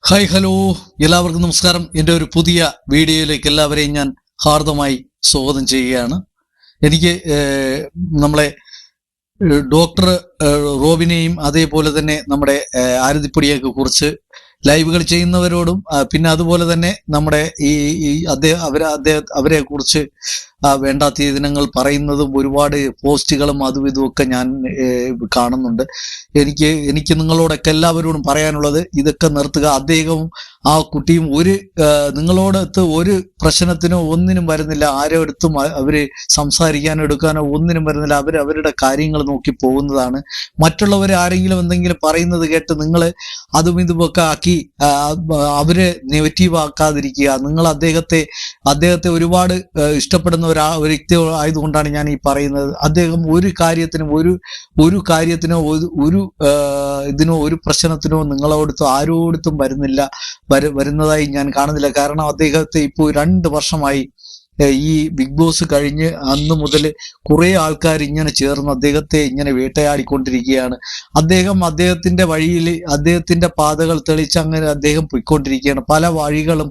Hi hello, എല്ലാവർക്കും നമസ്കാരം. എൻ്റെ ഒരു പുതിയ വീഡിയോയിലേക്ക് എല്ലാവരെയും ഞാൻ ഹാർദമായി സ്വാഗതം ചെയ്യുകയാണ്. എനിക്ക് നമ്മളെ ഡോക്ടർ റോബിനെയും അതേപോലെ തന്നെ നമ്മുടെ ആരതിപ്പൊടിയൊക്കെ കുറിച്ച് ലൈവുകൾ ചെയ്യുന്നവരോടും പിന്നെ അതുപോലെ തന്നെ നമ്മുടെ അവരെ കുറിച്ച് വേണ്ടാത്ത ദിനങ്ങൾ പറയുന്നതും ഒരുപാട് പോസ്റ്റുകളും അതും ഇതുമൊക്കെ ഞാൻ കാണുന്നുണ്ട്. എനിക്ക് നിങ്ങളോടൊക്കെ എല്ലാവരോടും പറയാനുള്ളത് ഇതൊക്കെ നിർത്തുക. അദ്ദേഹവും ആ കുട്ടിയും നിങ്ങളോടൊത്ത് ഒരു പ്രശ്നത്തിനോ ഒന്നിനും വരുന്നില്ല. ആരോടത്തും അവര് സംസാരിക്കാനോ എടുക്കാനോ ഒന്നിനും വരുന്നില്ല. അവരുടെ കാര്യങ്ങൾ നോക്കി പോകുന്നതാണ്. മറ്റുള്ളവർ ആരെങ്കിലും എന്തെങ്കിലും പറയുന്നത് കേട്ട് നിങ്ങൾ അതും ഇതുമൊക്കെ ആക്കി അവരെ നെഗറ്റീവ് ആക്കാതിരിക്കുക. നിങ്ങൾ അദ്ദേഹത്തെ ഒരുപാട് ഇഷ്ടപ്പെടുന്ന ഒരു വ്യക്തി ആയതുകൊണ്ടാണ് ഞാൻ ഈ പറയുന്നത്. അദ്ദേഹം ഒരു കാര്യത്തിനും ഒരു പ്രശ്നത്തിനോ നിങ്ങളോടത്തും ആരോടത്തും വരുന്നതായി ഞാൻ കാണുന്നില്ല. കാരണം അദ്ദേഹത്തെ ഇപ്പോൾ 2 വർഷമായി ഈ ബിഗ് ബോസ് കഴിഞ്ഞ് അന്ന് മുതൽ കുറെ ആൾക്കാർ ഇങ്ങനെ ചേർന്ന് അദ്ദേഹത്തെ ഇങ്ങനെ വേട്ടയാടിക്കൊണ്ടിരിക്കുകയാണ്. അദ്ദേഹത്തിന്റെ വഴിയിൽ അദ്ദേഹത്തിന്റെ പാതകൾ തെളിച്ച് അങ്ങനെ അദ്ദേഹം പോയിക്കൊണ്ടിരിക്കുകയാണ്. പല വഴികളും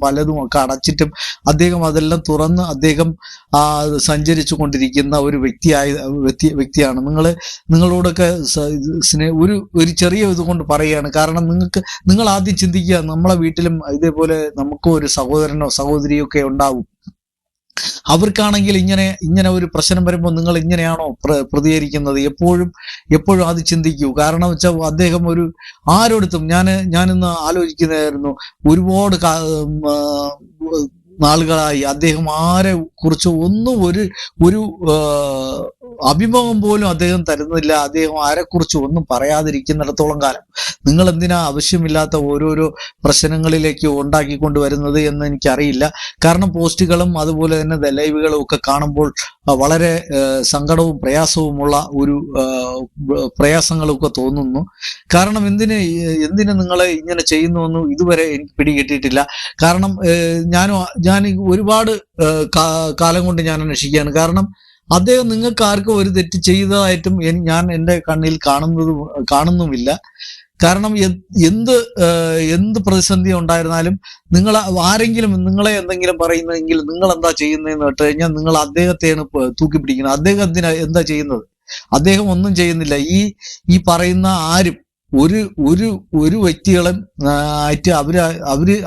പലതും ഒക്കെ അടച്ചിട്ടും അദ്ദേഹം അതെല്ലാം തുറന്ന് അദ്ദേഹം സഞ്ചരിച്ചു കൊണ്ടിരിക്കുന്ന ഒരു വ്യക്തിയാണ്. നിങ്ങളോടൊക്കെ ഒരു ചെറിയ ഇതുകൊണ്ട് പറയുകയാണ്. കാരണം നിങ്ങൾ ആദ്യം ചിന്തിക്കുക, നമ്മളെ വീട്ടിലും ഇതേപോലെ നമുക്കും ഒരു സഹോദരനോ സഹോദരിയോ ഒക്കെ ഉണ്ടാവും. അവർക്കാണെങ്കിൽ ഇങ്ങനെ ഒരു പ്രശ്നം വരുമ്പോൾ നിങ്ങൾ ഇങ്ങനെയാണോ പ്രതികരിക്കുന്നത്? എപ്പോഴും അത് ചിന്തിക്കൂ. കാരണം വെച്ചാൽ അദ്ദേഹം ആരോടത്തും ഞാനിന്ന് ആലോചിക്കുന്നതായിരുന്നു, ഒരുപാട് നാളുകളായി അദ്ദേഹം ആരെ കുറിച്ച് ഒന്നും ഒരു അഭിമുഖം പോലും അദ്ദേഹം തരുന്നില്ല. അദ്ദേഹം ആരെക്കുറിച്ച് ഒന്നും പറയാതിരിക്കുന്നിടത്തോളം കാലം നിങ്ങൾ എന്തിനാ ആവശ്യമില്ലാത്ത ഓരോരോ പ്രശ്നങ്ങളിലേക്ക് ഉണ്ടാക്കിക്കൊണ്ട് വരുന്നത് എന്ന് എനിക്കറിയില്ല. കാരണം പോസ്റ്റുകളും അതുപോലെ തന്നെ ലൈവുകളും ഒക്കെ കാണുമ്പോൾ വളരെ സങ്കടവും പ്രയാസവുമുള്ള പ്രയാസങ്ങളൊക്കെ തോന്നുന്നു. കാരണം എന്തിന് നിങ്ങൾ ഇങ്ങനെ ചെയ്യുന്നുവെന്ന് ഇതുവരെ എനിക്ക് പിടികിട്ടിയിട്ടില്ല. കാരണം ഞാൻ ഒരുപാട് കാലം കൊണ്ട് ഞാൻ അന്വേഷിക്കുകയാണ്. കാരണം അദ്ദേഹം നിങ്ങൾക്ക് ആർക്കും ഒരു തെറ്റ് ചെയ്തതായിട്ടും ഞാൻ എൻ്റെ കണ്ണിൽ കാണുന്നുമില്ല. കാരണം എന്ത് പ്രതിസന്ധി ഉണ്ടായിരുന്നാലും ആരെങ്കിലും നിങ്ങളെ എന്തെങ്കിലും പറയുന്നതെങ്കിൽ നിങ്ങൾ എന്താ ചെയ്യുന്നതെന്ന് കേട്ട് കഴിഞ്ഞാൽ നിങ്ങൾ അദ്ദേഹത്തെയാണ് തൂക്കി പിടിക്കുന്നത്. അദ്ദേഹം എന്താ ചെയ്യുന്നത്? അദ്ദേഹം ഒന്നും ചെയ്യുന്നില്ല. ഈ പറയുന്ന ആരും ഒരു വ്യക്തികളും ആയിട്ട്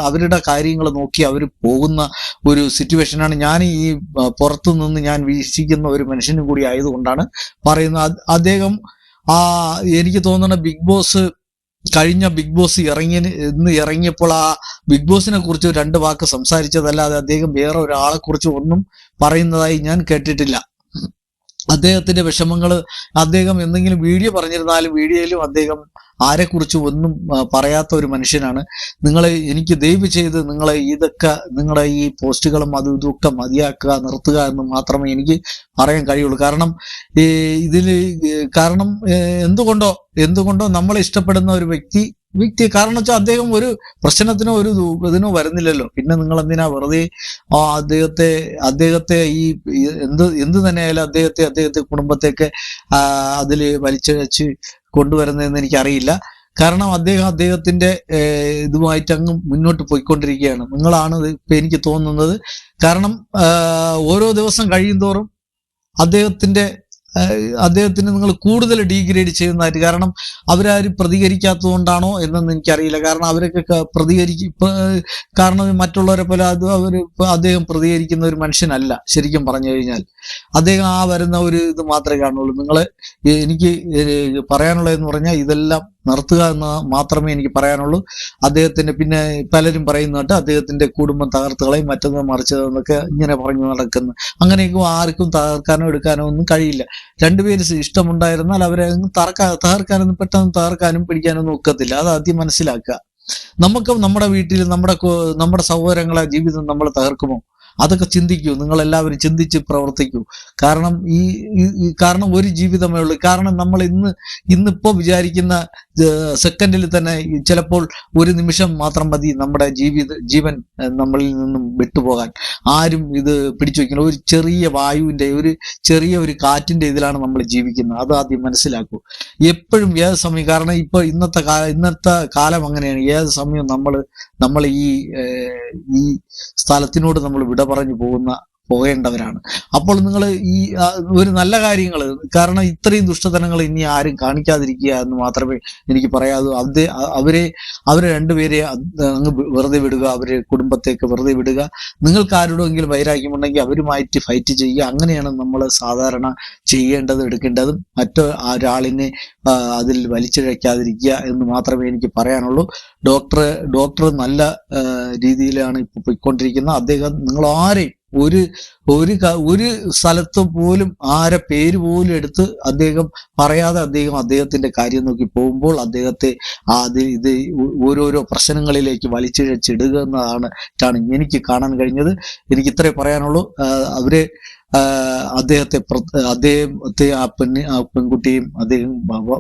അവരുടെ കാര്യങ്ങൾ നോക്കി അവർ പോകുന്ന ഒരു സിറ്റുവേഷനാണ്. ഞാൻ ഈ പുറത്തു നിന്ന് ഞാൻ വീക്ഷിക്കുന്ന ഒരു മനുഷ്യനും കൂടി ആയതുകൊണ്ടാണ് പറയുന്നത്. അദ്ദേഹം എനിക്ക് തോന്നുന്ന കഴിഞ്ഞ ബിഗ് ബോസ് ഇറങ്ങിയപ്പോൾ ആ ബിഗ് ബോസിനെ കുറിച്ച് 2 വാക്ക് സംസാരിച്ചതല്ലാതെ അദ്ദേഹം വേറെ ഒരാളെ കുറിച്ച് ഒന്നും പറയുന്നതായി ഞാൻ കേട്ടിട്ടില്ല. അദ്ദേഹത്തിന്റെ വിഷമങ്ങൾ അദ്ദേഹം എന്തെങ്കിലും വീഡിയോ പറഞ്ഞിരുന്നാലും വീഡിയോയിലും അദ്ദേഹം ആരെക്കുറിച്ചും ഒന്നും പറയാത്ത ഒരു മനുഷ്യനാണ്. എനിക്ക് ദയവ് ചെയ്ത് നിങ്ങളെ ഈ പോസ്റ്റുകളും അതും ഇതൊക്കെ മതിയാക്കുക, നിർത്തുക എന്ന് മാത്രമേ എനിക്ക് പറയാൻ കഴിയുള്ളൂ. കാരണം എന്തുകൊണ്ടോ നമ്മളെ ഇഷ്ടപ്പെടുന്ന ഒരു വ്യക്തി കാരണം വെച്ചാൽ അദ്ദേഹം ഒരു പ്രശ്നത്തിനോ ഇതിനോ വരുന്നില്ലല്ലോ. പിന്നെ നിങ്ങൾ എന്തിനാ വെറുതെ അദ്ദേഹത്തെ എന്ത് തന്നെയായാലും അദ്ദേഹത്തെ കുടുംബത്തെയൊക്കെ അതിൽ വലിച്ചു കൊണ്ടുവരുന്നതെന്ന് എനിക്കറിയില്ല. കാരണം അദ്ദേഹത്തിന്റെ ഇതുമായിട്ട് അങ്ങ് മുന്നോട്ട് പോയിക്കൊണ്ടിരിക്കുകയാണ്. നിങ്ങളാണ് ഇപ്പൊ എനിക്ക് തോന്നുന്നത്. കാരണം ഓരോ ദിവസം കഴിയുന്തോറും അദ്ദേഹത്തിന് നിങ്ങൾ കൂടുതൽ ഡീഗ്രേഡ് ചെയ്യുന്നതായിട്ട്. കാരണം അവരാരും പ്രതികരിക്കാത്തത് കൊണ്ടാണോ എന്നൊന്നും എനിക്കറിയില്ല. കാരണം അവരൊക്കെ കാരണം മറ്റുള്ളവരെ പോലെ അദ്ദേഹം പ്രതികരിക്കുന്ന ഒരു മനുഷ്യനല്ല. ശരിക്കും പറഞ്ഞു കഴിഞ്ഞാൽ അദ്ദേഹം വരുന്ന ഒരു ഇത് മാത്രമേ കാണുള്ളൂ. എനിക്ക് പറയാനുള്ളതെന്ന് പറഞ്ഞാൽ ഇതെല്ലാം നിർത്തുക എന്ന് മാത്രമേ എനിക്ക് പറയാനുള്ളൂ. അദ്ദേഹത്തിന്റെ പിന്നെ പലരും പറയുന്നുണ്ട് അദ്ദേഹത്തിന്റെ കുടുംബം തകർത്തുകളെയും മറ്റൊന്ന് മറിച്ചതെന്നൊക്കെ ഇങ്ങനെ പറഞ്ഞു നടക്കുന്നു. അങ്ങനെയൊക്കെ ആർക്കും തകർക്കാനോ എടുക്കാനോ ഒന്നും കഴിയില്ല. 2 പേര് ഇഷ്ടമുണ്ടായിരുന്നാൽ അവരെ തകർക്കാനൊന്നും പെട്ടെന്ന് തകർക്കാനും പിടിക്കാനൊന്നും ഒക്കത്തില്ല. അത് ആദ്യം മനസ്സിലാക്കുക. നമുക്ക് നമ്മുടെ വീട്ടിൽ നമ്മുടെ സഹോദരങ്ങളെ ജീവിതം നമ്മൾ തകർക്കുമോ? അതൊക്കെ ചിന്തിക്കൂ, നിങ്ങളെല്ലാവരും ചിന്തിച്ച് പ്രവർത്തിക്കൂ. കാരണം കാരണം ഒരു ജീവിതമേ ഉള്ളൂ. കാരണം നമ്മൾ ഇന്നിപ്പോൾ വിചാരിക്കുന്ന സെക്കൻഡിൽ തന്നെ ചിലപ്പോൾ ഒരു നിമിഷം മാത്രം മതി നമ്മുടെ ജീവൻ നമ്മളിൽ നിന്നും വിട്ടുപോകാൻ. ആരും ഇത് പിടിച്ചു വയ്ക്കണം. ഒരു ചെറിയ വായുവിന്റെ ചെറിയ കാറ്റിന്റെ ഇതിലാണ് നമ്മൾ ജീവിക്കുന്നത്. അത് ആദ്യം മനസ്സിലാക്കൂ. എപ്പോഴും ഏത് സമയം, കാരണം ഇപ്പോൾ ഇന്നത്തെ കാലം അങ്ങനെയാണ്. ഏത് സമയം നമ്മൾ ഈ സ്ഥലത്തിനോട് നമ്മൾ വിട പറഞ്ഞു പോകേണ്ടവരാണ്. അപ്പോൾ നിങ്ങൾ ഒരു നല്ല കാര്യങ്ങൾ, കാരണം ഇത്രയും ദുഷ്ടതനങ്ങൾ ഇനി ആരും കാണിക്കാതിരിക്കുക എന്ന് മാത്രമേ എനിക്ക് പറയാവൂ. അവരെ രണ്ടുപേരെ അങ്ങ് വെറുതെ വിടുക, അവരെ കുടുംബത്തേക്ക് വെറുതെ വിടുക. നിങ്ങൾക്ക് ആരോടെങ്കിലും വൈരാഗ്യമുണ്ടെങ്കിൽ അവരുമായിട്ട് ഫൈറ്റ് ചെയ്യുക. അങ്ങനെയാണ് നമ്മൾ സാധാരണ ചെയ്യേണ്ടതും എടുക്കേണ്ടതും. മറ്റൊരാളിനെ അതിൽ വലിച്ചിഴയ്ക്കാതിരിക്കുക എന്ന് മാത്രമേ എനിക്ക് പറയാനുള്ളൂ. ഡോക്ടർ നല്ല രീതിയിലാണ് ഇപ്പോൾ പോയിക്കൊണ്ടിരിക്കുന്നത്. അദ്ദേഹം നിങ്ങളാരെയും ഒരു സ്ഥലത്ത് പോലും ആരെ പേര് പോലും എടുത്ത് അദ്ദേഹം പറയാതെ അദ്ദേഹത്തിന്റെ കാര്യം നോക്കി പോകുമ്പോൾ അദ്ദേഹത്തെ ഇത് ഓരോരോ പ്രശ്നങ്ങളിലേക്ക് വലിച്ചിഴച്ചിടുക എന്നതാണ് എനിക്ക് കാണാൻ കഴിഞ്ഞത്. എനിക്ക് ഇത്രേ പറയാനുള്ളൂ. അദ്ദേഹത്തെ ആ പെൺകുട്ടിയും അദ്ദേഹം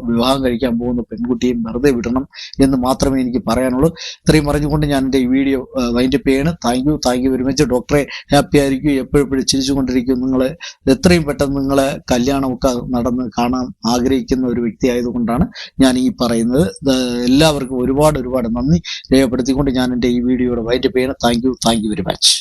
വിവാഹം കഴിക്കാൻ പോകുന്ന പെൺകുട്ടിയും വെറുതെ വിടണം എന്ന് മാത്രമേ എനിക്ക് പറയാനുള്ളൂ. ഇത്രയും പറഞ്ഞുകൊണ്ട് ഞാൻ എൻ്റെ ഈ വീഡിയോ വൈൻഡപ്പ് ചെയ്യാണ്. Thank you very much. ഡോക്ടറെ ഹാപ്പി ആയിരിക്കും, എപ്പോഴും ചിരിച്ചുകൊണ്ടിരിക്കും. നിങ്ങൾ എത്രയും പെട്ടെന്ന് നിങ്ങളെ കല്യാണമൊക്കെ നടന്ന് കാണാൻ ആഗ്രഹിക്കുന്ന ഒരു വ്യക്തി ആയതുകൊണ്ടാണ് ഞാൻ ഈ പറയുന്നത്. എല്ലാവർക്കും ഒരുപാട് നന്ദി രേഖപ്പെടുത്തിക്കൊണ്ട് ഞാൻ എൻ്റെ ഈ വീഡിയോയുടെ വൈൻഡപ്പ് ചെയ്യണം. Thank you very much.